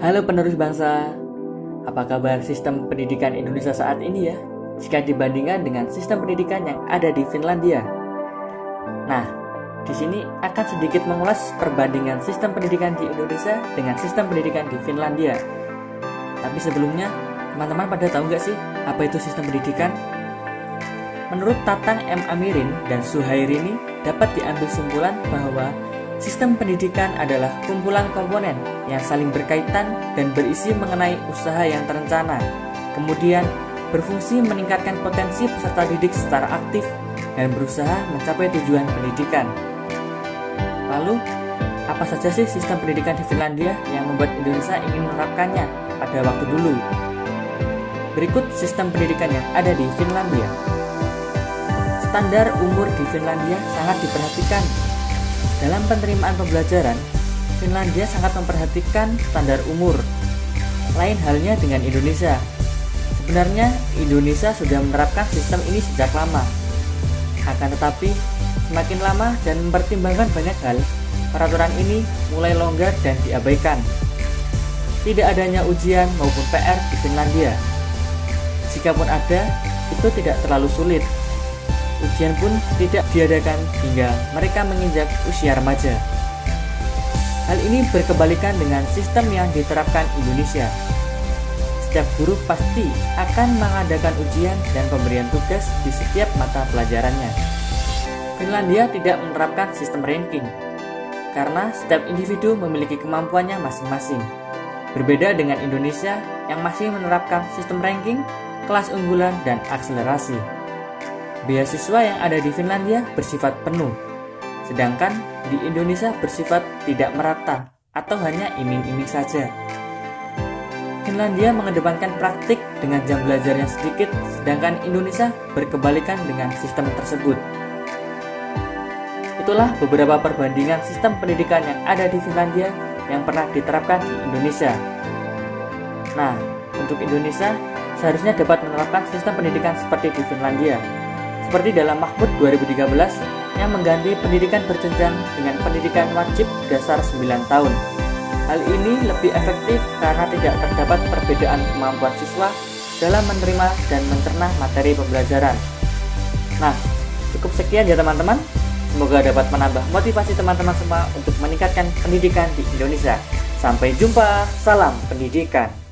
Halo penerus bangsa, apa kabar sistem pendidikan Indonesia saat ini ya? Jika dibandingkan dengan sistem pendidikan yang ada di Finlandia. Nah, di sini akan sedikit mengulas perbandingan sistem pendidikan di Indonesia dengan sistem pendidikan di Finlandia. Tapi sebelumnya, teman-teman pada tahu nggak sih apa itu sistem pendidikan? Menurut Tatang M. Amirin dan Suhairini, dapat diambil simpulan bahwa sistem pendidikan adalah kumpulan komponen yang saling berkaitan dan berisi mengenai usaha yang terencana, kemudian berfungsi meningkatkan potensi peserta didik secara aktif dan berusaha mencapai tujuan pendidikan. Lalu, apa saja sih sistem pendidikan di Finlandia yang membuat Indonesia ingin menerapkannya pada waktu dulu? Berikut sistem pendidikan yang ada di Finlandia. Standar umur di Finlandia sangat diperhatikan. Dalam penerimaan pembelajaran, Finlandia sangat memperhatikan standar umur. Lain halnya dengan Indonesia. Sebenarnya, Indonesia sudah menerapkan sistem ini sejak lama. Akan tetapi, semakin lama dan mempertimbangkan banyak hal, peraturan ini mulai longgar dan diabaikan. Tidak adanya ujian maupun PR di Finlandia. Jikapun ada, itu tidak terlalu sulit. Ujian pun tidak diadakan hingga mereka menginjak usia remaja. Hal ini berkebalikan dengan sistem yang diterapkan Indonesia. Setiap guru pasti akan mengadakan ujian dan pemberian tugas di setiap mata pelajarannya. Finlandia tidak menerapkan sistem ranking, karena setiap individu memiliki kemampuannya masing-masing. Berbeda dengan Indonesia yang masih menerapkan sistem ranking, kelas unggulan, dan akselerasi. Beasiswa yang ada di Finlandia bersifat penuh, sedangkan di Indonesia bersifat tidak merata atau hanya iming-iming saja. Finlandia mengedepankan praktik dengan jam belajar yang sedikit, sedangkan Indonesia berkebalikan dengan sistem tersebut. Itulah beberapa perbandingan sistem pendidikan yang ada di Finlandia yang pernah diterapkan di Indonesia. Nah, untuk Indonesia seharusnya dapat menerapkan sistem pendidikan seperti di Finlandia. Seperti dalam Mahmud 2013 yang mengganti pendidikan berjenjang dengan pendidikan wajib dasar 9 tahun. Hal ini lebih efektif karena tidak terdapat perbedaan kemampuan siswa dalam menerima dan mencerna materi pembelajaran. Nah, cukup sekian ya teman-teman. Semoga dapat menambah motivasi teman-teman semua untuk meningkatkan pendidikan di Indonesia. Sampai jumpa, salam pendidikan.